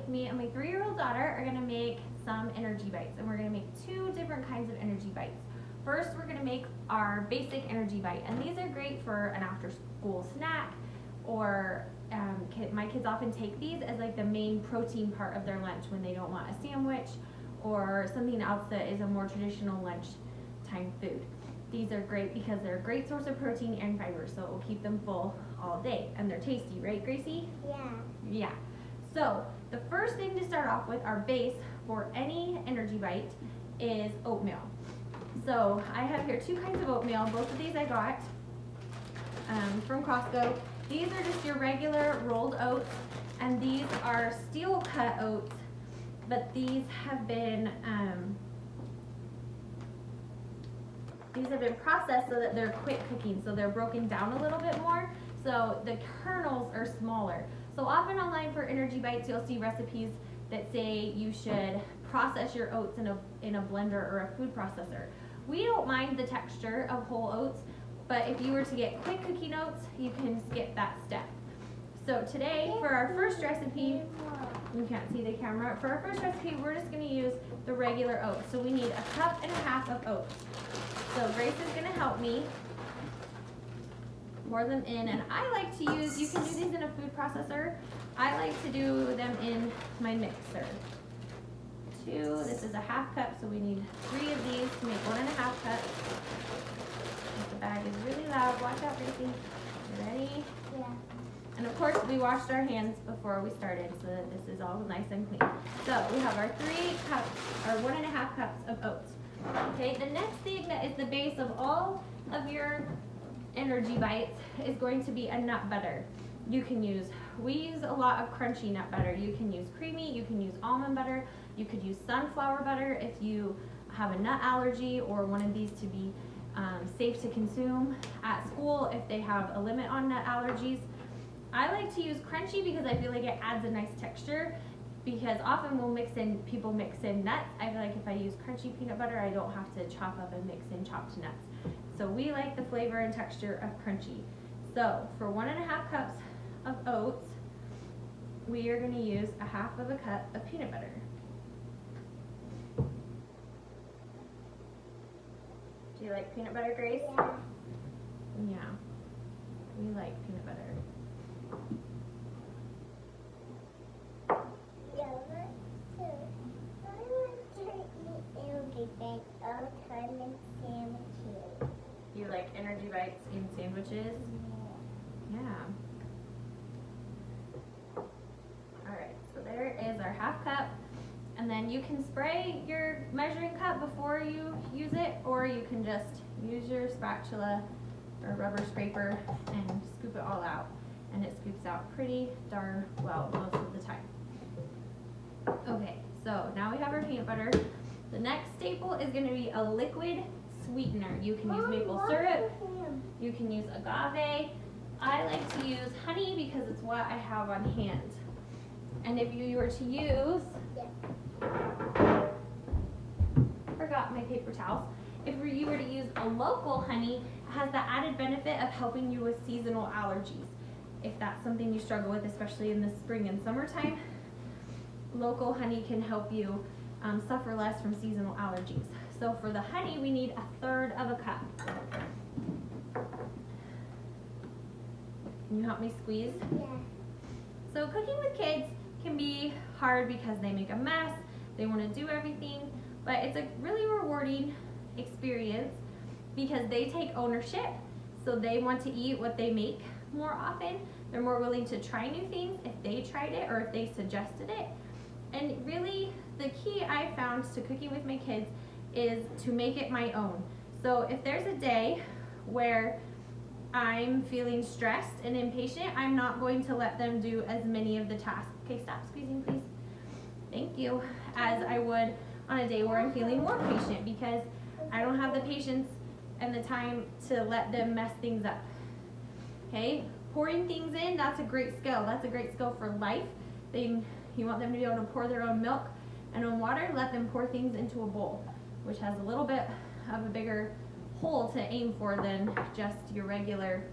with me and my 3-year-old daughter are gonna make some energy bites, and we're gonna make 2 different kinds of energy bites. First, we're gonna make our basic energy bite, and these are great for an after-school snack, or my kids often take these as like the main protein part of their lunch when they don't want a sandwich or something else that is a more traditional lunchtime food. These are great because they're a great source of protein and fiber, so it will keep them full all day, and they're tasty, right, Gracie? Yeah. Yeah. So the first thing to start off with, our base for any energy bite, is oatmeal. So I have here 2 kinds of oatmeal. Both of these I got from Costco. These are just your regular rolled oats, and these are steel cut oats, but these have been processed so that they're quick cooking, so they're broken down a little bit more, so the kernels are smaller. So often online for energy bites, you'll see recipes that say you should process your oats in a blender or a food processor. We don't mind the texture of whole oats, but if you were to get quick cooking oats, you can skip that step. So today, for our first recipe, you can't see the camera, for our first recipe, we're just gonna use the regular oats. So we need 1.5 cups of oats. So Grace is gonna help me pour them in, and I like to use, you can do these in a food processor, I like to do them in my mixer. 2, this is 1/2 cup, so we need 3 of these to make 1.5 cups. The bag is really loud, watch out, Gracie. You ready? Yeah. And of course, we washed our hands before we started, so that this is all nice and clean. So we have our 3 cups, or 1.5 cups of oats. Okay, the next thing that is the base of all of your energy bites is going to be a nut butter. You can use, we use a lot of crunchy nut butter. You can use creamy, you can use almond butter, you could use sunflower butter if you have a nut allergy or wanted these to be safe to consume at school if they have a limit on nut allergies. I like to use crunchy because I feel like it adds a nice texture, because often people mix in nuts. I feel like if I use crunchy peanut butter, I don't have to chop up and mix in chopped nuts. So we like the flavor and texture of crunchy. So for 1.5 cups of oats, we are gonna use 1/2 cup of peanut butter. Do you like peanut butter, Grace? Yeah. Yeah, we like peanut butter. Yeah, so I want to eat energy bites all the time in sandwiches. You like energy bites in sandwiches? Yeah. Alright, so there is our 1/2 cup. And then you can spray your measuring cup before you use it, or you can just use your spatula or rubber scraper and scoop it all out. And it scoops out pretty darn well most of the time. Okay, so now we have our peanut butter. The next staple is going to be a liquid sweetener. You can use maple syrup, you can use agave. I like to use honey because it's what I have on hand. And if you were to use, forgot my paper towels. If you were to use a local honey, it has the added benefit of helping you with seasonal allergies. If that's something you struggle with, especially in the spring and summertime, local honey can help you suffer less from seasonal allergies. So for the honey, we need 1/3 cup. Can you help me squeeze? Yeah. So cooking with kids can be hard because they make a mess, they want to do everything, but it's a really rewarding experience because they take ownership, so they want to eat what they make more often. They're more willing to try new things if they tried it or if they suggested it. And really, the key I found to cooking with my kids is to make it my own. So if there's a day where I'm feeling stressed and impatient, I'm not going to let them do as many of the tasks. Okay, stop squeezing, please. Thank you. As I would on a day where I'm feeling more patient, because I don't have the patience and the time to let them mess things up. Okay, pouring things in, that's a great skill. That's a great skill for life. You want them to be able to pour their own milk and own water, let them pour things into a bowl, which has a little bit of a bigger hole to aim for than just your regular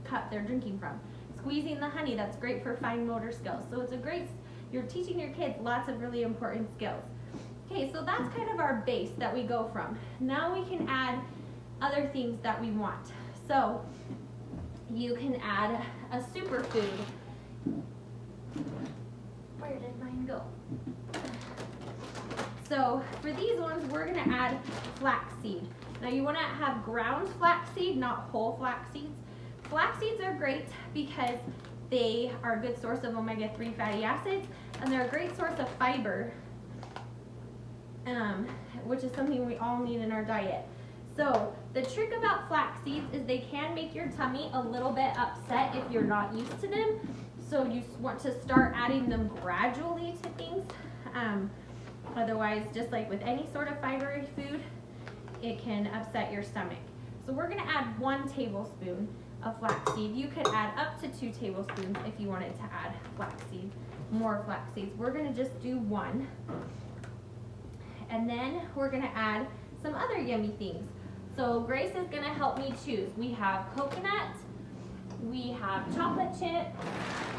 cup they're drinking from. Squeezing the honey, that's great for fine motor skills. So it's a great you're teaching your kids lots of really important skills. Okay, so that's kind of our base that we go from. Now we can add other things that we want. So you can add a superfood. Where did mine go? So for these ones, we're gonna add flaxseed. Now you wanna have ground flaxseed, not whole flax seeds. Flax seeds are great because they are a good source of omega-3 fatty acids, and they're a great source of fiber, which is something we all need in our diet. So the trick about flax seeds is they can make your tummy a little bit upset if you're not used to them. So you want to start adding them gradually to things. Otherwise, just like with any sort of fibery food, it can upset your stomach. So we're gonna add 1 tablespoon of flaxseed. You could add up to 2 tablespoons if you wanted to add flaxseed, more flax seeds. We're gonna just do 1. And then we're gonna add some other yummy things. So Grace is gonna help me choose. We have coconut, we have chocolate chip,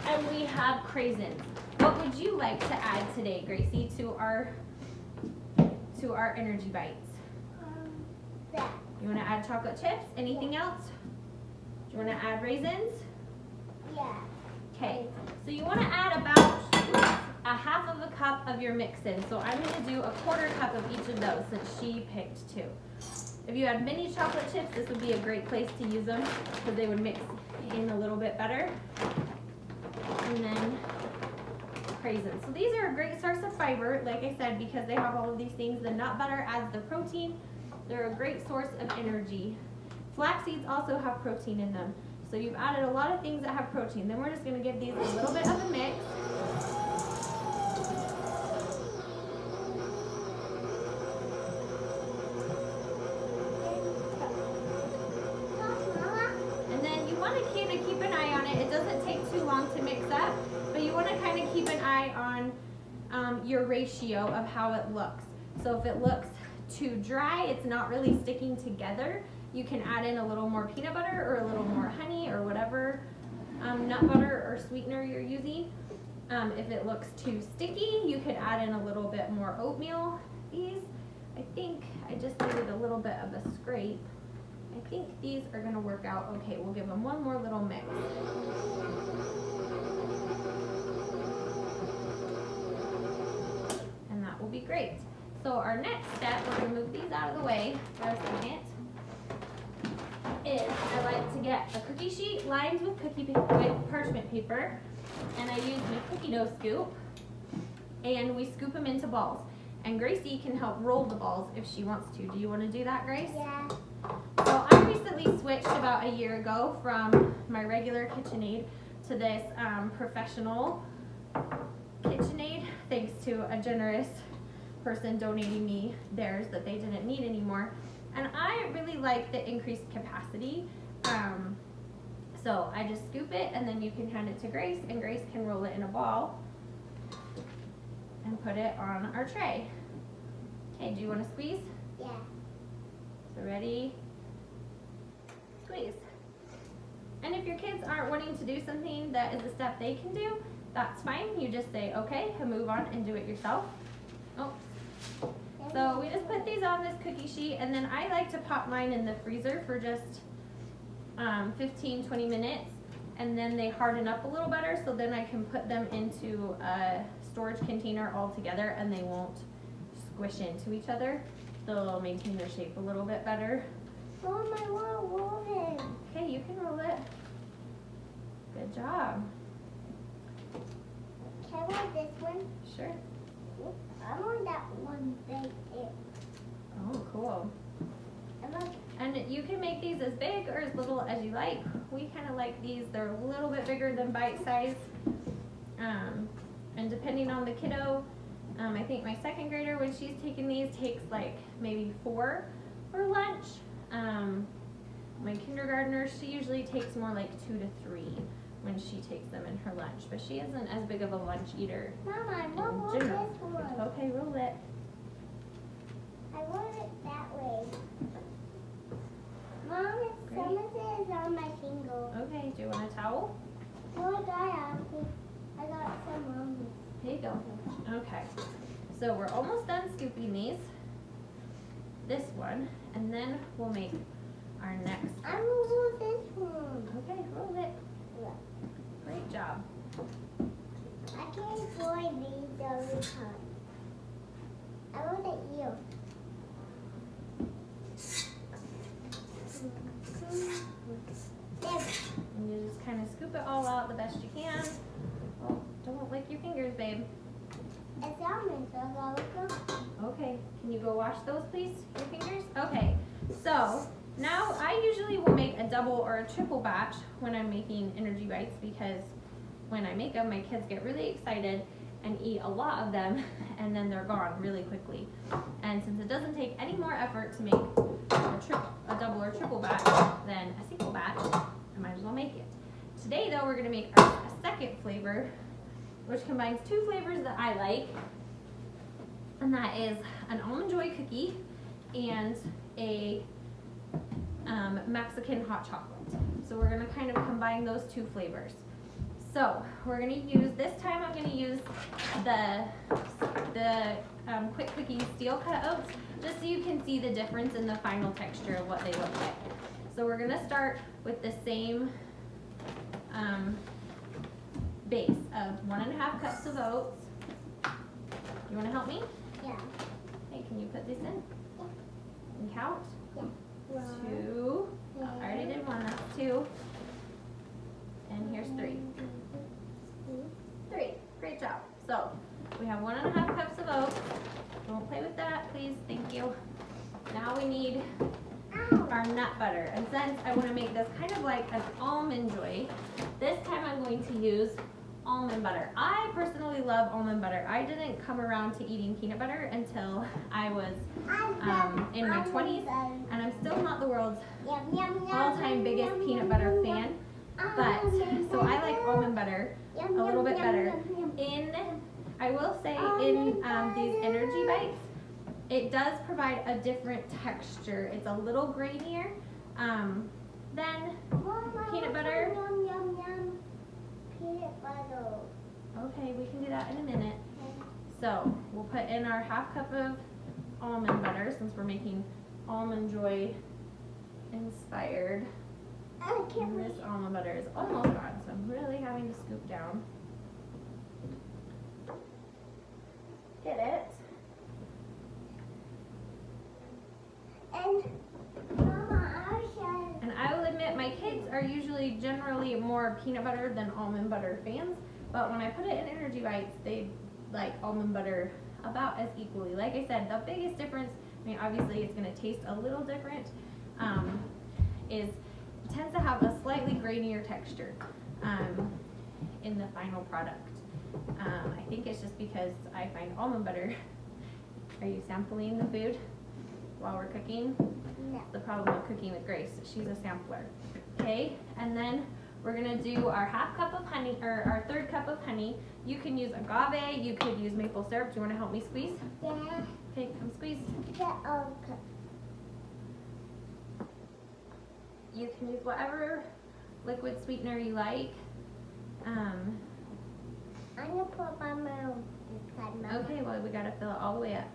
and we have craisins. What would you like to add today, Gracie, to our energy bites? That. You wanna add chocolate chips? Anything else? Do you wanna add raisins? Yeah. Okay, so you wanna add about a half of a cup of your mix-in. So I'm gonna do a 1/4 cup of each of those since she picked 2. If you had mini chocolate chips, this would be a great place to use them because they would mix in a little bit better. And then craisins. So these are a great source of fiber, like I said, because they have all of these things. The nut butter adds the protein. They're a great source of energy. Flax seeds also have protein in them. So you've added a lot of things that have protein. Then we're just gonna give these a little bit of a mix. And then you wanna kind of keep an eye on it. It doesn't take too long to mix up, but you wanna kind of keep an eye on your ratio of how it looks. So if it looks too dry, it's not really sticking together, you can add in a little more peanut butter or a little more honey or whatever nut butter or sweetener you're using. If it looks too sticky, you could add in a little bit more oatmeal. These, I think I just needed a little bit of a scrape. I think these are gonna work out okay. We'll give them one more little mix. And that will be great. So our next step, we're gonna move these out of the way for a second, is I like to get a cookie sheet lined with parchment paper, and I use my cookie dough scoop, and we scoop them into balls. And Gracie can help roll the balls if she wants to. Do you want to do that, Grace? Yeah. So I recently switched about a year ago from my regular KitchenAid to this professional KitchenAid, thanks to a generous person donating me theirs that they didn't need anymore. And I really like the increased capacity. So I just scoop it, and then you can hand it to Grace, and Grace can roll it in a ball and put it on our tray. Okay, do you want to squeeze? Yeah. So ready? Squeeze. And if your kids aren't wanting to do something that is a step they can do, that's fine. You just say, okay, and move on and do it yourself. Oh. So we just put these on this cookie sheet, and then I like to pop mine in the freezer for just 15-20 minutes, and then they harden up a little better, so then I can put them into a storage container all together, and they won't squish into each other. They'll maintain their shape a little bit better. Mom, I want to roll it. Okay, you can roll it. Good job. Can I want this one? Sure. I want that one right there. Oh, cool. I want And you can make these as big or as little as you like. We kind of like these. They're a little bit bigger than bite size. And depending on the kiddo, I think my 2nd grader, when she's taking these, takes like maybe 4 for lunch. My kindergartner, she usually takes more like 2 to 3 when she takes them in her lunch. But she isn't as big of a lunch eater. Mom, I want in this general. one. Okay, roll it. I want it that way. Mom, Great. some of it is on my finger. Okay, do you want a towel? No, I got some on me. There you go. Okay. So we're almost done scooping these. This one, and then we'll make our next. I'm gonna do this one. Okay, roll it. Great job. I can't enjoy these all the time. I want to eat. There. And you just kind of scoop it all out the best you can. Oh, don't lick your fingers, babe. It's almonds, so I'll go. Okay, can you go wash those, please? Your fingers? Okay, so now I usually will make a double or a triple batch when I'm making energy bites because when I make them, my kids get really excited and eat a lot of them and then they're gone really quickly. And since it doesn't take any more effort to make a double or triple batch than a single batch, I might as well make it. Today though, we're gonna make a second flavor, which combines two flavors that I like, and that is an Almond Joy cookie and a Mexican hot chocolate. So we're gonna kind of combine those two flavors. So we're gonna use, this time I'm gonna use the Quick Cookie steel cut oats, just so you can see the difference in the final texture of what they look like. So we're gonna start with the same base of 1.5 cups of oats. You wanna help me? Yeah. Hey, can you put this in? And count? Yeah. 2. I already did 1, that's 2. And here's 3. 3. Great job. So we have 1.5 cups of oats. Don't play with that, please. Thank you. Now we need our nut butter. And since I want to make this kind of like an Almond Joy, this time I'm going to use almond butter. I personally love almond butter. I didn't come around to eating peanut butter until I was in my 20s, and I'm still not the world's all-time biggest peanut butter fan. But so I like almond butter a little bit better. I will say in these energy bites, it does provide a different texture. It's a little grainier than peanut butter. Peanut butter. Okay, we can do that in a minute. So we'll put in our 1/2 cup of almond butter since we're making Almond Joy inspired. And this almond butter is almost gone, so I'm really having to scoop down. Get it? And Mama, And I will admit my kids are usually generally more peanut butter than almond butter fans, but when I put it in energy bites, they like almond butter about as equally. Like I said, the biggest difference, I mean obviously it's going to taste a little different, is it tends to have a slightly grainier texture in the final product. I think it's just because I find almond butter. Are you sampling the food while we're cooking? No. The problem with cooking with Grace, she's a sampler. Okay, and then we're gonna do our 1/2 cup of honey, or our 1/3 cup of honey. You can use agave, you could use maple syrup. Do you wanna help me squeeze? Yeah. Okay, come squeeze. You can use whatever liquid sweetener you like. I'm gonna put my mouth inside my Okay, well we gotta fill it all the way up.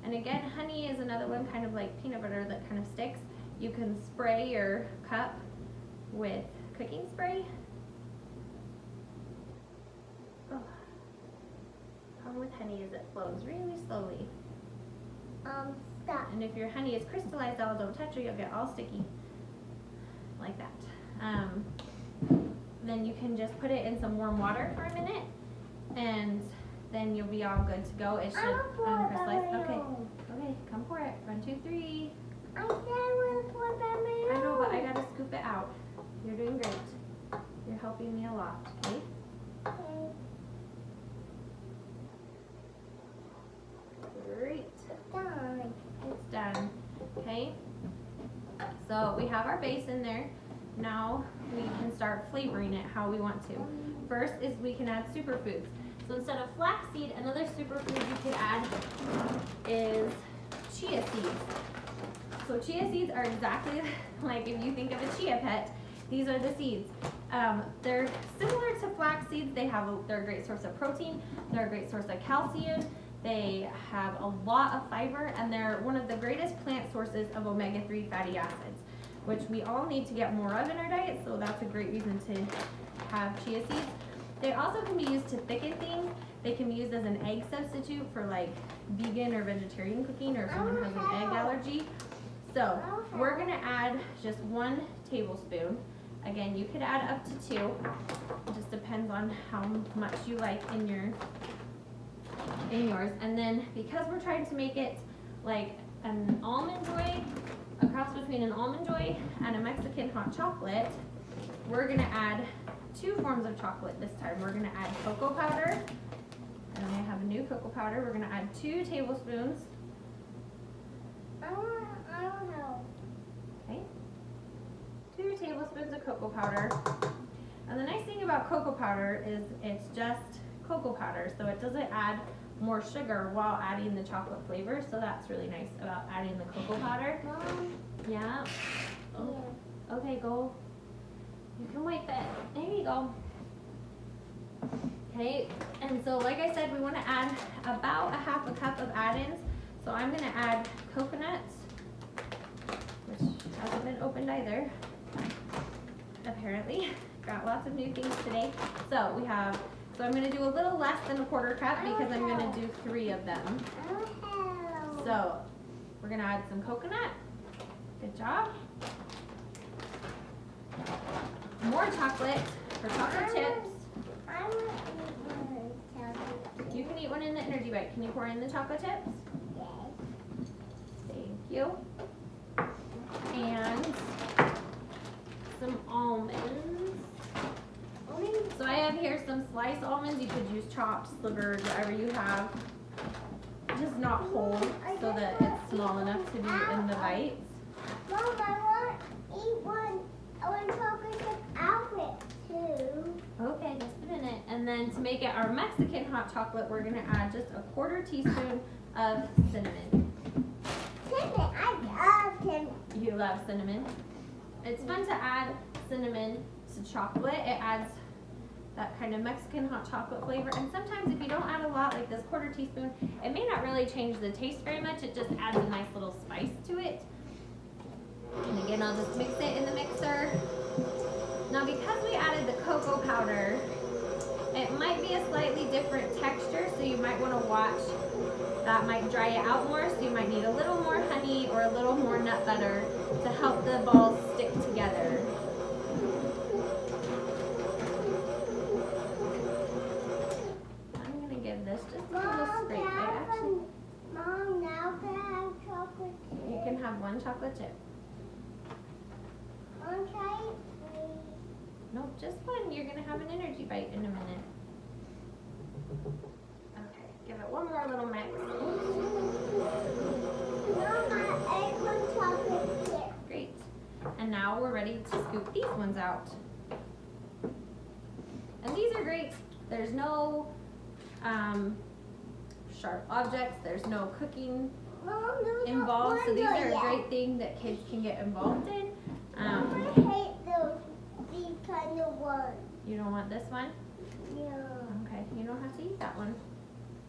And again, honey is another one kind of like peanut butter that kind of sticks. You can spray your cup with cooking spray. Oh. Problem with honey is it flows really slowly. Stop. And if your honey is crystallized, don't touch it, you'll get all sticky. Like that. Then you can just put it in some warm water for a minute, and then you'll be all good to go. It should uncrystallize. Okay. Okay, come pour it. 1, 2, 3. I said I want to pour by my I know, but I gotta scoop it out. You're doing great. You're helping me a lot, okay? Okay. Great. Done. It's done. Okay? So we have our base in there. Now we can start flavoring it how we want to. First is we can add superfoods. So instead of flaxseed, another superfood you could add is chia seeds. So chia seeds are exactly like if you think of a chia pet, these are the seeds. They're similar to flax seeds. They're a great source of protein. They're a great source of calcium. They have a lot of fiber, and they're one of the greatest plant sources of omega-3 fatty acids, which we all need to get more of in our diet, so that's a great reason to have chia seeds. They also can be used to thicken things. They can be used as an egg substitute for like vegan or vegetarian cooking, or if someone has an egg allergy. So we're gonna add just 1 tablespoon. Again, you could add up to 2. It just depends on how much you like in yours. And then because we're trying to make it like an almond joy, a cross between an almond joy and a Mexican hot chocolate, we're gonna add 2 forms of chocolate this time. We're gonna add cocoa powder, and I have a new cocoa powder. We're gonna add 2 tablespoons. I don't know. Okay. 2 tablespoons of cocoa powder. And the nice thing about cocoa powder is it's just cocoa powder, so it doesn't add more sugar while adding the chocolate flavor, so that's really nice about adding the cocoa powder. Mom, Yeah. Oh. yeah. Okay, go. You can wipe it. There you go. Okay, and so like I said, we want to add about a 1/2 cup of add-ins. So I'm going to add coconuts, which hasn't been opened either, apparently. Got lots of new things today. So I'm going to do a little less than a 1/4 cup because I'm going to do 3 of them. Oh. So we're going to add some coconut. Good job. More chocolate for chocolate chips. I want to eat one chocolate. You can eat one in the energy bite. Can you pour in the chocolate chips? Yes. Thank you. And some almonds. So I have here some sliced almonds. You could use chopped, slivered, whatever you have. Just not whole, so that it's small enough to be in the bites. Mom, I want to eat one chocolate chip outfit too. Okay, just a minute. And then to make it our Mexican hot chocolate, we're gonna add just a 1/4 teaspoon of cinnamon. Cinnamon, I love cinnamon. You love cinnamon. It's fun to add cinnamon to chocolate. It adds that kind of Mexican hot chocolate flavor. And sometimes if you don't add a lot, like this 1/4 teaspoon, it may not really change the taste very much. It just adds a nice little spice to it. And again, I'll just mix it in the mixer. Now because we added the cocoa powder, it might be a slightly different texture, so you might want to watch. That might dry it out more, so you might need a little more honey or a little more nut butter to help the balls stick together. I'm going to give this just a little scrape. Mom, now can I have chocolate chip? You can have 1 chocolate chip. Mom, try it, please. Nope, just 1. You're going to have an energy bite in a minute. Okay, give it 1 more little mix. Mom, I ate 1 chocolate chip. Great. And now we're ready to scoop these ones out. And these are great. There's no sharp objects. There's no cooking Mom, those involved. So these are a yet. great thing that kids can get involved in. I hate these kind of ones. You don't want this one? Yeah. Okay, you don't have to eat that one.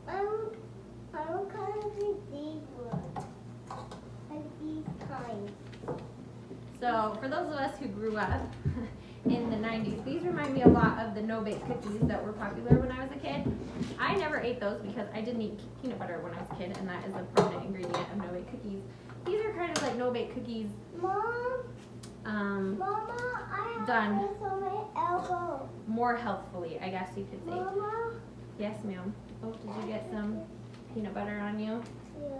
I don't kind of do these ones. Like these kinds. So for those of us who grew up in the 90s, these remind me a lot of the no-bake cookies that were popular when I was a kid. I never ate those because I didn't eat peanut butter when I was a kid, and that is a permanent ingredient of no-bake cookies. These are kind of like no-bake cookies. Mama, I have done this on my elbow. more healthfully, I guess you could say. Mama? Yes, ma'am. Oh, did you get some peanut butter on you? Yeah.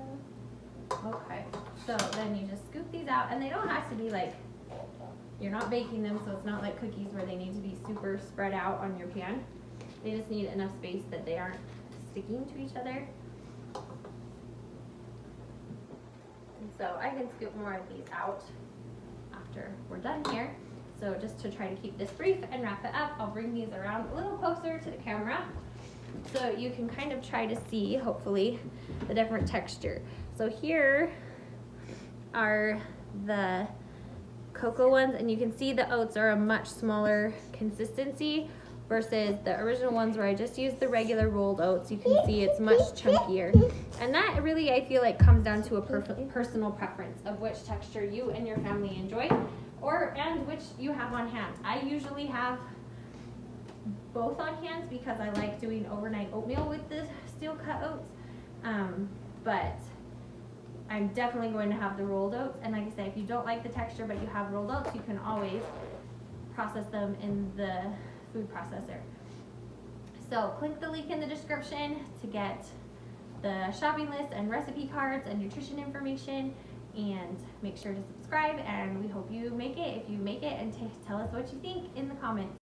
Okay. So then you just scoop these out, and they don't have to be like, you're not baking them, so it's not like cookies where they need to be super spread out on your pan. They just need enough space that they aren't sticking to each other. And so I can scoop more of these out after we're done here. So just to try to keep this brief and wrap it up, I'll bring these around a little closer to the camera so you can kind of try to see, hopefully, the different texture. So here are the cocoa ones, and you can see the oats are a much smaller consistency versus the original ones where I just used the regular rolled oats. You can see it's much chunkier. And that really, I feel like, comes down to a personal preference of which texture you and your family enjoy, and which you have on hand. I usually have both on hand because I like doing overnight oatmeal with the steel cut oats. But I'm definitely going to have the rolled oats. And like I say, if you don't like the texture but you have rolled oats, you can always process them in the food processor. So click the link in the description to get the shopping list and recipe cards and nutrition information, and make sure to subscribe, and we hope you make it. If you make it, and tell us what you think in the comments.